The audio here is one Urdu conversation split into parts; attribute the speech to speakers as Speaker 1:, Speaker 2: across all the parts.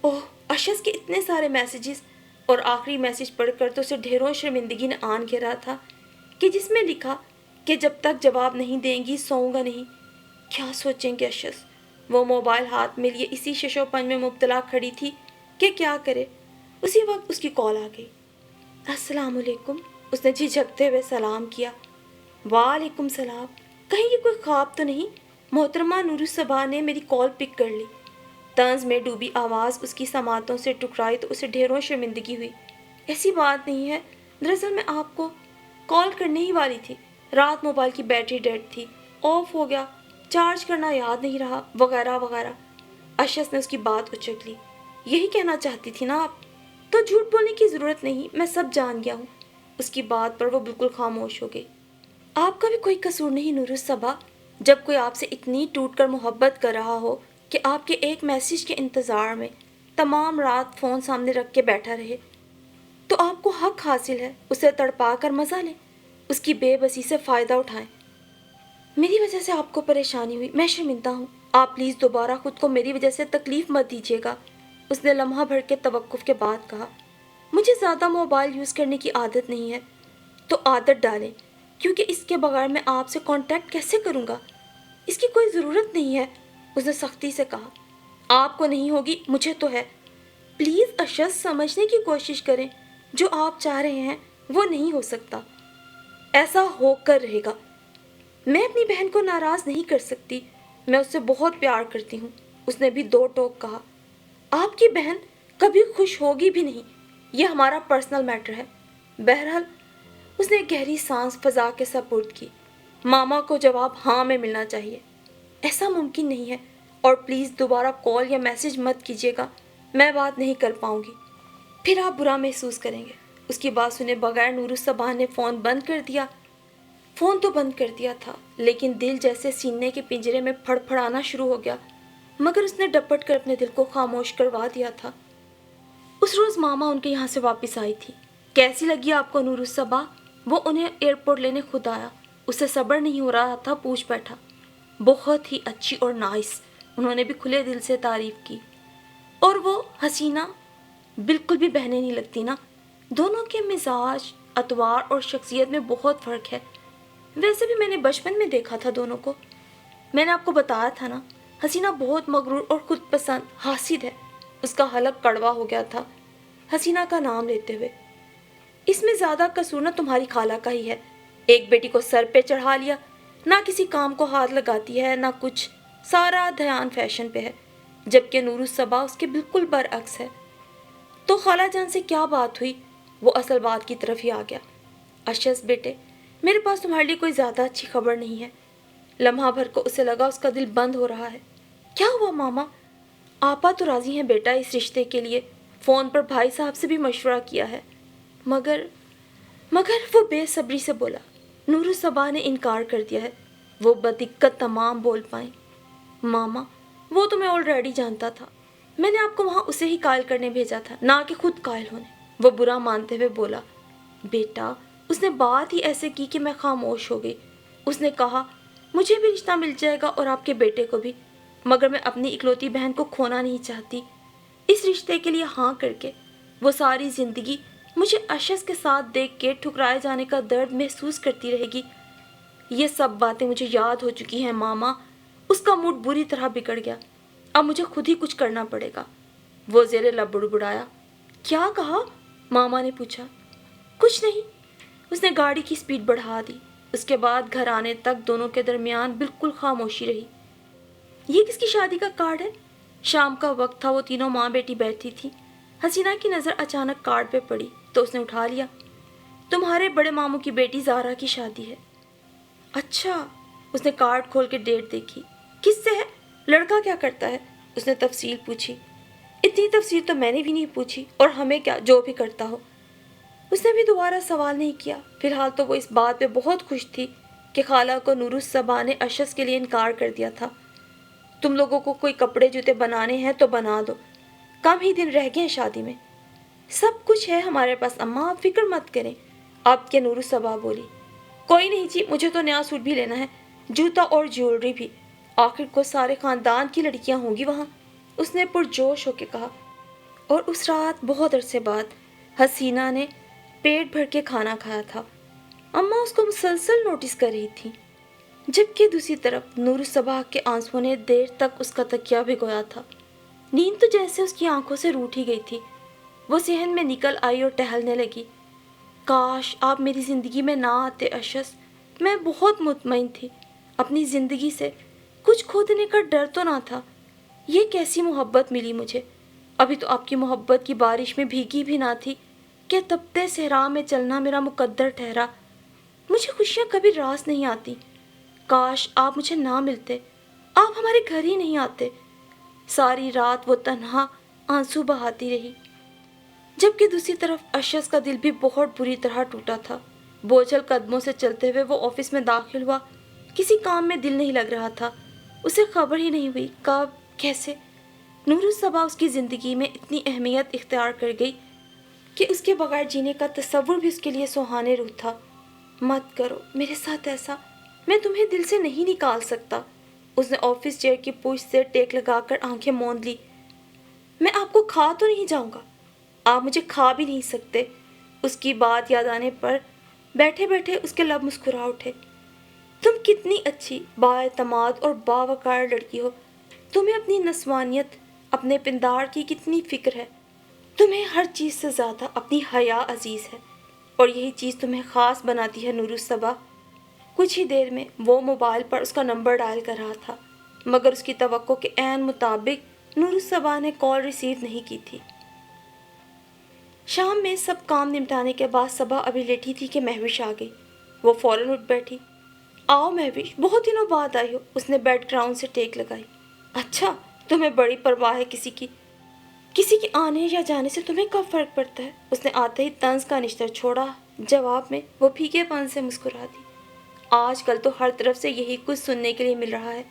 Speaker 1: اوہ، اشس کے اتنے سارے میسیجز، اور آخری میسیج پڑھ کر تو اسے ڈھیروں شرمندگی نے آن گھیرا تھا کہ جس میں لکھا کہ جب تک جواب نہیں دیں گی سوؤں گا نہیں۔ کیا سوچیں گے اشس؟ وہ موبائل ہاتھ میں لیے اسی ششو پن میں مبتلا کھڑی تھی کہ کیا کرے۔ اسی وقت اس کی کال آ گئی۔ السلام علیکم، اس نے جھجکتے ہوئے سلام کیا۔ وعلیکم السلام۔ کہیں یہ کوئی خواب تو نہیں؟ محترمہ نور الصباح نے میری کال پک کر لی۔ طنز میں ڈوبی آواز اس کی سماعتوں سے ٹکرائی تو اسے ڈھیروں شرمندگی ہوئی۔ ایسی بات نہیں ہے، دراصل میں آپ کو کال کرنے ہی والی تھی۔ رات موبائل کی بیٹری ڈیڈ تھی، آف ہو گیا، چارج کرنا یاد نہیں رہا، وغیرہ وغیرہ۔ اشس نے اس کی بات اچک لی۔ یہی کہنا چاہتی تھی نا آپ؟ تو جھوٹ بولنے کی ضرورت نہیں، میں سب جان گیا ہوں۔ اس کی بات پر وہ بالکل خاموش ہو گئی۔ آپ کا بھی کوئی قصور نہیں نور الصباح، جب کوئی آپ سے اتنی ٹوٹ کر محبت کر رہا ہو کہ آپ کے ایک میسیج کے انتظار میں تمام رات فون سامنے رکھ کے بیٹھا رہے، تو آپ کو حق حاصل ہے اسے تڑپا کر مزہ لیں، اس کی بے بسی سے فائدہ اٹھائیں۔ میری وجہ سے آپ کو پریشانی ہوئی، میں شرمندہ ہوں، آپ پلیز دوبارہ خود کو میری وجہ سے تکلیف مت دیجیے گا۔ اس نے لمحہ بھر کے توقف کے بعد کہا۔ مجھے زیادہ موبائل یوز کرنے کی عادت نہیں ہے، تو عادت ڈالیں، کیونکہ اس کے بغیر میں آپ سے کانٹیکٹ کیسے کروں گا؟ اس کی کوئی ضرورت نہیں ہے، اس نے سختی سے کہا۔ آپ کو نہیں ہوگی، مجھے تو ہے۔ پلیز اشس، سمجھنے کی کوشش کریں، جو آپ چاہ رہے ہیں وہ نہیں ہو سکتا، ایسا ہو کر رہے گا۔ میں اپنی بہن کو ناراض نہیں کر سکتی، میں اس سے بہت پیار کرتی ہوں، اس نے بھی دو ٹوک کہا۔ آپ کی بہن کبھی خوش ہوگی بھی نہیں، یہ ہمارا پرسنل میٹر ہے۔ بہرحال اس نے ایک گہری سانس فضا کے سپرد کی۔ ماما کو جواب ہاں میں ملنا چاہیے۔ ایسا ممکن نہیں ہے، اور پلیز دوبارہ کال یا میسیج مت کیجیے گا، میں بات نہیں کر پاؤں گی، پھر آپ برا محسوس کریں گے۔ اس کی بات سنے بغیر نور الصباح نے فون بند کر دیا۔ فون تو بند کر دیا تھا، لیکن دل جیسے سینے کے پنجرے میں پھڑ پھڑانا شروع ہو گیا، مگر اس نے ڈپٹ کر اپنے دل کو خاموش کروا دیا تھا۔ اس روز ماما ان کے یہاں سے واپس آئی تھی۔ کیسی لگی آپ کو نور الصباح؟ وہ انہیں ایئرپورٹ لینے خود آیا، اسے صبر نہیں ہو رہا تھا، پوچھ بیٹھا۔ بہت ہی اچھی اور نائس، انہوں نے بھی کھلے دل سے تعریف کی۔ اور وہ حسینہ بالکل بھی بہنے نہیں لگتی نا، دونوں کے مزاج، اطوار اور شخصیت میں بہت فرق ہے۔ ویسے بھی میں نے بچپن میں دیکھا تھا دونوں کو، میں نے آپ کو بتایا تھا نا، حسینہ بہت مغرور اور خود پسند حاسد ہے۔ اس کا حلق کڑوا ہو گیا تھا حسینہ کا نام لیتے ہوئے۔ اس میں زیادہ قصور نہ تمہاری خالہ کا ہی ہے، ایک بیٹی کو سر پہ چڑھا لیا، نہ کسی کام کو ہاتھ لگاتی ہے نہ کچھ، سارا دھیان فیشن پہ ہے، جبکہ نور الصباح اس کے بالکل برعکس ہے۔ تو خالہ جان سے کیا بات ہوئی؟ وہ اصل بات کی طرف ہی آ گیا۔ اشس بیٹے، میرے پاس تمہارے لیے کوئی زیادہ اچھی خبر نہیں ہے۔ لمحہ بھر کو اسے لگا اس کا دل بند ہو رہا ہے۔ کیا ہوا ماما؟ آپا تو راضی ہیں بیٹا اس رشتے کے لیے، فون پر بھائی صاحب سے بھی مشورہ کیا ہے، مگر وہ بے صبری سے بولا۔ نور الصباح نے انکار کر دیا ہے، وہ بدقت تمام بول پائیں۔ ماما، وہ تو میں آلریڈی جانتا تھا، میں نے آپ کو وہاں اسے ہی قائل کرنے بھیجا تھا، نہ کہ خود قائل ہونے، وہ برا مانتے ہوئے بولا۔ بیٹا، اس نے بات ہی ایسے کی کہ میں خاموش ہو گئی۔ اس نے کہا مجھے بھی رشتہ مل جائے گا اور آپ کے بیٹے کو بھی، مگر میں اپنی اکلوتی بہن کو کھونا نہیں چاہتی۔ اس رشتے کے لیے ہاں کر کے وہ ساری زندگی مجھے اشس کے ساتھ دیکھ کے ٹھکرائے جانے کا درد محسوس کرتی رہے گی۔ یہ سب باتیں مجھے یاد ہو چکی ہیں ماما۔ اس کا موڈ بری طرح بگڑ گیا، اب مجھے خود ہی کچھ کرنا پڑے گا۔ وہ زیر لب بڑبڑایا۔ کیا کہا؟ ماما نے پوچھا۔ کچھ نہیں، اس نے گاڑی کی سپیڈ بڑھا دی۔ اس کے بعد گھر آنے تک دونوں کے درمیان بالکل خاموشی رہی۔ یہ کس کی شادی کا کارڈ ہے؟ شام کا وقت تھا، وہ تینوں ماں بیٹی بیٹھی تھی۔ حسینہ کی نظر اچانک کارڈ پہ پڑی تو اس نے اٹھا لیا۔ تمہارے بڑے ماموں کی بیٹی زارا کی شادی ہے۔ اچھا، اس نے کارڈ کھول کے ڈیٹ دیکھی۔ کس سے ہے؟ لڑکا کیا کرتا ہے؟ اس نے تفصیل پوچھی۔ اتنی تفصیل تو میں نے بھی نہیں پوچھی، اور ہمیں کیا، جو بھی کرتا ہو۔ اس نے بھی دوبارہ سوال نہیں کیا۔ فی الحال تو وہ اس بات پہ بہت خوش تھی کہ خالہ کو نور الصباح نے اشس کے لیے انکار کر دیا تھا۔ تم لوگوں کو کوئی کپڑے جوتے بنانے ہیں تو بنا دو، کم ہی دن رہ گئے ہیں شادی میں۔ سب کچھ ہے ہمارے پاس اماں، آپ فکر مت کریں، آپ کے نور الصباح بولی۔ کوئی نہیں جی، مجھے تو نیا سوٹ بھی لینا ہے، جوتا اور جیولری بھی، آخر کو سارے خاندان کی لڑکیاں ہوں گی وہاں، اس نے پرجوش ہو کے کہا۔ اور اس رات بہت عرصے بعد حسینہ نے پیٹ بھر کے کھانا کھایا تھا۔ اماں اس کو مسلسل نوٹس کر رہی تھی، جبکہ دوسری طرف نور الصباح کے آنسوؤں نے دیر تک اس کا تکیہ بھگویا تھا۔ نیند تو جیسے اس کی آنکھوں سے روٹھ ہی گئی تھی۔ وہ صحن میں نکل آئی اور ٹہلنے لگی۔ کاش آپ میری زندگی میں نہ آتے اشس، میں بہت مطمئن تھی اپنی زندگی سے، کچھ کھو دینے کا ڈر تو نہ تھا۔ یہ کیسی محبت ملی مجھے، ابھی تو آپ کی محبت کی بارش میں بھیگی بھی نہ تھی کہ تپتے صحرا میں چلنا میرا مقدر ٹھہرا۔ مجھے خوشیاں کبھی راس نہیں آتی، کاش آپ مجھے نہ ملتے، آپ ہمارے گھر ہی نہیں آتے۔ ساری رات وہ تنہا آنسو بہاتی رہی، جبکہ دوسری طرف اشس کا دل بھی بہت بری طرح ٹوٹا تھا۔ بوجھل قدموں سے چلتے ہوئے وہ آفس میں داخل ہوا۔ کسی کام میں دل نہیں لگ رہا تھا، اسے خبر ہی نہیں ہوئی کب کیسے نور الصباح اس کی زندگی میں اتنی اہمیت اختیار کر گئی کہ اس کے بغیر جینے کا تصور بھی اس کے لیے سہانے روح تھا۔ مت کرو میرے ساتھ ایسا، میں تمہیں دل سے نہیں نکال سکتا۔ اس نے آفس چیئر کی پوچھ سے ٹیک لگا کر آنکھیں موند لی۔ میں آپ کو کھا تو نہیں جاؤں گا، آپ مجھے کھا بھی نہیں سکتے۔ اس کی بات یاد آنے پر بیٹھے بیٹھے اس کے لب مسکرا اٹھے۔ تم کتنی اچھی، بااعتماد اور باوقار لڑکی ہو، تمہیں اپنی نسوانیت، اپنے پندار کی کتنی فکر ہے۔ تمہیں ہر چیز سے زیادہ اپنی حیا عزیز ہے، اور یہی چیز تمہیں خاص بناتی ہے نور الصباح۔ کچھ ہی دیر میں وہ موبائل پر اس کا نمبر ڈائل کر رہا تھا، مگر اس کی توقع کے عین مطابق نور الصباح نے کال ریسیو نہیں کی تھی۔ شام میں سب کام نمٹانے کے بعد صبح ابھی لیٹی تھی کہ مہوش آ گئی۔ وہ فوراً اٹھ بیٹھی۔ آؤ مہوش، بہت دنوں بعد آئی ہو۔ اس نے بیڈ گراؤنڈ سے ٹیک لگائی۔ اچھا، تمہیں بڑی پرواہ ہے کسی کی آنے یا جانے سے تمہیں کب فرق پڑتا ہے؟ اس نے آتے ہی طنز کا نشتر چھوڑا۔ جواب میں وہ پھیکے پن سے مسکرا دی۔ آج کل تو ہر طرف سے یہی کچھ سننے کے لیے مل رہا ہے،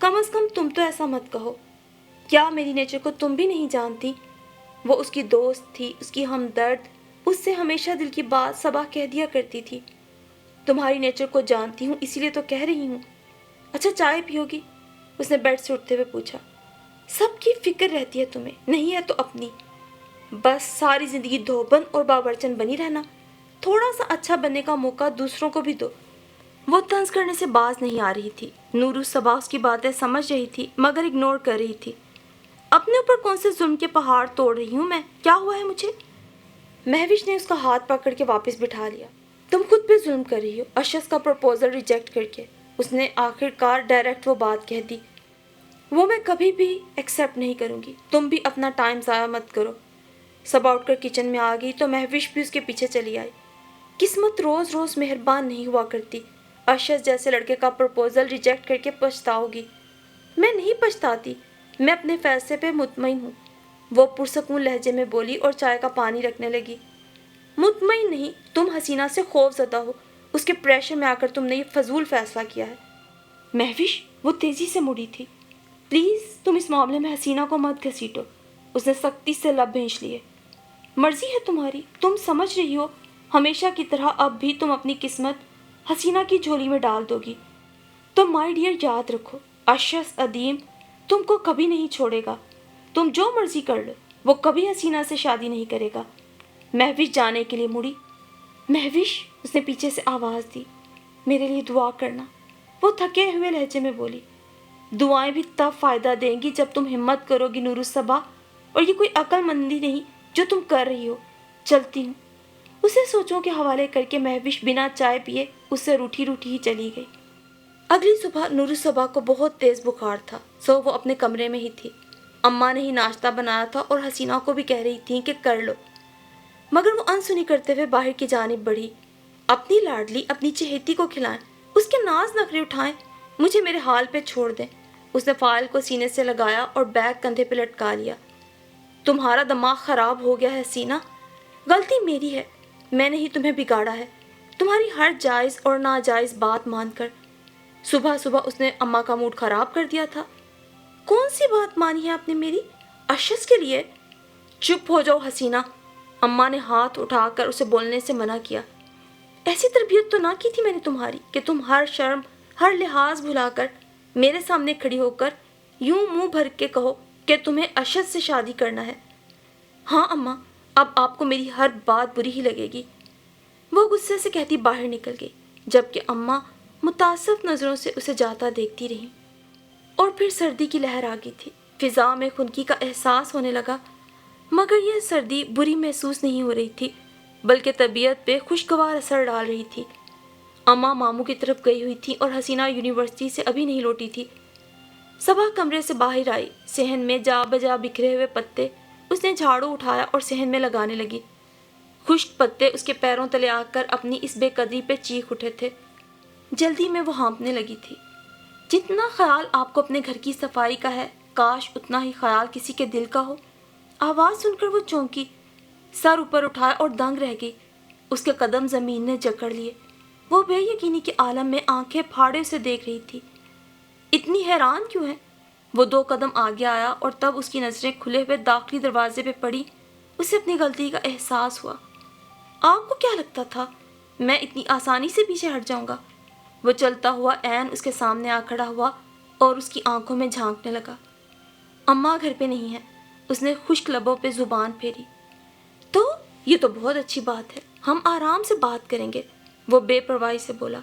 Speaker 1: کم از کم تم تو ایسا مت کہو۔ کیا میری نیچر کو تم بھی نہیں جانتی؟ وہ اس کی دوست تھی، اس کی ہمدرد، اس سے ہمیشہ دل کی بات صبح کہہ دیا کرتی تھی۔ تمہاری نیچر کو جانتی ہوں، اسی لیے تو کہہ رہی ہوں۔ اچھا، چائے پیو گی؟ اس نے بیڈ سے اٹھتے ہوئے پوچھا۔ سب کی فکر رہتی ہے تمہیں، نہیں ہے تو اپنی۔ بس ساری زندگی دھوبن اور باورچن بنی رہنا، تھوڑا سا اچھا بننے کا موقع دوسروں کو بھی دو۔ وہ طنز کرنے سے باز نہیں آ رہی تھی۔ نور الصباح اس کی باتیں سمجھ رہی تھی مگر اگنور کر رہی تھی۔ اپنے اوپر کون سے ظلم کے پہاڑ توڑ رہی ہوں میں؟ کیا ہوا ہے مجھے؟ مہوش نے اس کا ہاتھ پکڑ کے واپس بٹھا لیا۔ تم خود پہ ظلم کر رہی ہو، اشس کا پروپوزل ریجیکٹ کر کے۔ اس نے آخر کار ڈائریکٹ وہ بات کہہ دی۔ وہ میں کبھی بھی ایکسیپٹ نہیں کروں گی۔ تم بھی اپنا ٹائم ضائع مت کرو۔ صبح اٹھ کر کچن میں آ گئی تو مہوش بھی اس کے پیچھے چلی آئی۔ قسمت روز روز مہربان نہیں ہوا کرتی۔ اشس جیسے لڑکے کا پروپوزل ریجیکٹ کر کے پچھتاؤ گی۔ میں نہیں پچھتاتی، میں اپنے فیصلے پہ مطمئن ہوں، وہ پرسکون لہجے میں بولی اور چائے کا پانی رکھنے لگی۔ مطمئن نہیں، تم حسینہ سے خوف زدہ ہو، اس کے پریشر میں آ کر تم نے یہ فضول فیصلہ کیا ہے۔ مہوش، وہ تیزی سے مڑی تھی۔ پلیز تم اس معاملے میں حسینہ کو مت گھسیٹو۔ اس نے سختی سے لب بھینچ لیے۔ مرضی ہے تمہاری، تم سمجھ رہی ہو ہمیشہ کی طرح اب بھی تم اپنی قسمت حسینہ کی جھولی میں ڈال دو گی۔ تو مائی ڈیئر یاد رکھو، اشس ادیم تم کو کبھی نہیں چھوڑے گا۔ تم جو مرضی کر لو، وہ کبھی حسینہ سے شادی نہیں کرے گا۔ مہوش جانے کے لیے مڑی۔ مہوش، اس نے پیچھے سے آواز دی، میرے لیے دعا کرنا، وہ تھکے ہوئے لہجے میں بولی۔ دعائیں بھی تب فائدہ دیں گی جب تم ہمت کرو گی نور الصباح، اور یہ کوئی عقل مندی نہیں جو تم کر رہی ہو۔ چلتی ہوں۔ اسے سوچوں کے حوالے کر کے مہوش بنا چائے پیے اس سے روٹھی روٹھی ہی چلی گئی۔ اگلی صبح نور الصباح کو بہت تیز بخار تھا، سو وہ اپنے کمرے میں ہی تھی۔ اماں نے ہی ناشتہ بنایا تھا اور حسینہ کو بھی کہہ رہی تھیں کہ کر لو، مگر وہ انسنی کرتے ہوئے باہر کی جانب بڑھی۔ اپنی لاڈلی اپنی چہیتی کو کھلائیں، اس کے ناز نخرے اٹھائیں، مجھے میرے حال پہ چھوڑ دیں۔ اس نے فائل کو سینے سے لگایا اور بیگ کندھے پہ لٹکا لیا۔ تمہارا دماغ خراب ہو گیا ہے حسینہ، غلطی میری ہے، میں نے ہی تمہیں بگاڑا ہے، تمہاری ہر جائز اور ناجائز بات مان کر۔ صبح صبح اس نے اماں کا موڈ خراب کر دیا تھا۔ کون سی بات مانی ہے آپ نے میری؟ اشس کے لیے؟ چپ ہو جاؤ حسینہ، اماں نے ہاتھ اٹھا کر اسے بولنے سے منع کیا۔ ایسی تربیت تو نہ کی تھی میں نے تمہاری کہ تم ہر شرم، ہر لحاظ بھلا کر میرے سامنے کھڑی ہو کر یوں منہ بھر کے کہو کہ تمہیں اشس سے شادی کرنا ہے۔ ہاں اماں، اب آپ کو میری ہر بات بری ہی لگے گی، وہ غصے سے کہتی باہر نکل گئی، جبکہ اماں متاسف نظروں سے اسے جاتا دیکھتی رہیں۔ اور پھر سردی کی لہر آ گئی تھی، فضا میں خنکی کا احساس ہونے لگا، مگر یہ سردی بری محسوس نہیں ہو رہی تھی، بلکہ طبیعت پہ خوشگوار اثر ڈال رہی تھی۔ اماں ماموں کی طرف گئی ہوئی تھی اور حسینہ یونیورسٹی سے ابھی نہیں لوٹی تھی۔ صبح کمرے سے باہر آئی، صحن میں جا بجا بکھرے ہوئے پتے اس نے جھاڑو اٹھایا اور صحن میں لگانے لگی۔ خشک پتے اس کے پیروں تلے آ کر اپنی اس بے قدری پہ چیخ اٹھے تھے۔ جلدی میں وہ ہانپنے لگی تھی۔ جتنا خیال آپ کو اپنے گھر کی صفائی کا ہے، کاش اتنا ہی خیال کسی کے دل کا ہو۔ آواز سن کر وہ چونکی، سر اوپر اٹھایا اور دنگ رہ گئی۔ اس کے قدم زمین نے جکڑ لیے۔ وہ بے یقینی کے عالم میں آنکھیں پھاڑے اسے دیکھ رہی تھی۔ اتنی حیران کیوں ہے؟ وہ 2 قدم آگے آیا اور تب اس کی نظریں کھلے ہوئے داخلی دروازے پہ پڑی۔ اسے اپنی غلطی کا احساس ہوا۔ آپ کو کیا لگتا تھا میں اتنی آسانی سے پیچھے ہٹ جاؤں گا؟ وہ چلتا ہوا عین اس کے سامنے آ کھڑا ہوا اور اس کی آنکھوں میں جھانکنے لگا۔ اماں گھر پہ نہیں ہے، اس نے خشک لبوں پہ زبان پھیری۔ تو یہ تو بہت اچھی بات ہے، ہم آرام سے بات کریں گے، وہ بے پرواہی سے بولا۔